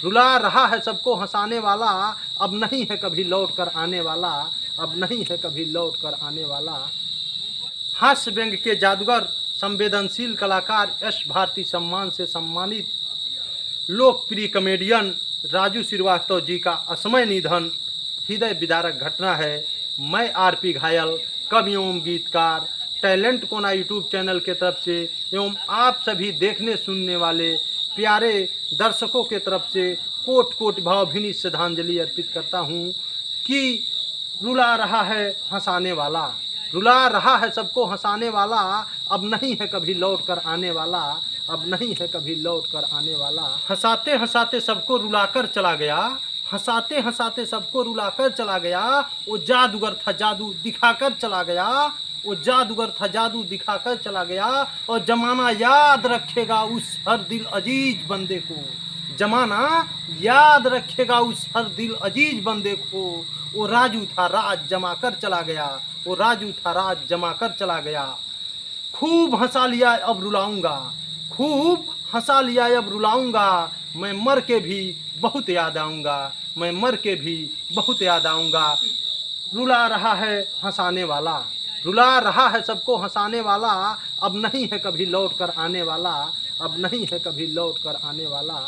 रुला रहा है सबको हंसाने वाला, अब नहीं है कभी लौट कर आने वाला, अब नहीं है कभी लौट कर आने वाला। हास्य व्यंग के जादूगर, संवेदनशील कलाकार, यश भारती सम्मान से सम्मानित लोकप्रिय कॉमेडियन राजू श्रीवास्तव जी का असमय निधन हृदय विदारक घटना है। मैं आरपी घायल, कवि एवं गीतकार, टैलेंट कोना यूट्यूब चैनल के तरफ से एवं आप सभी देखने सुनने वाले प्यारे दर्शकों के तरफ से कोट कोट भावभीनी श्रद्धांजलि अर्पित करता हूँ कि रुला रहा है हंसाने वाला, रुला रहा है सबको हंसाने वाला, अब नहीं है कभी लौट कर आने वाला, अब नहीं है कभी लौट कर आने वाला। हंसाते हंसाते सबको रुलाकर चला गया, हंसाते हंसाते सबको रुलाकर चला गया, वो जादूगर था जादू दिखाकर चला गया, वो जादूगर था जादू दिखाकर चला गया। और जमाना याद रखेगा उस हर दिल अजीज बंदे को, जमाना याद रखेगा उस हर दिल अजीज बंदे को। वो राजू था राज जमा कर चला गया, वो राजू था राज जमा कर चला गया। खूब हंसा लिया अब रुलाऊंगा, खूब हंसा लिया अब रुलाऊंगा, मैं मर के भी बहुत याद आऊँगा, मैं मर के भी बहुत याद आऊँगा। रुला रहा है हंसाने वाला, रुला रहा है सबको हंसाने वाला, अब नहीं है कभी लौट कर आने वाला, अब नहीं है कभी लौट कर आने वाला।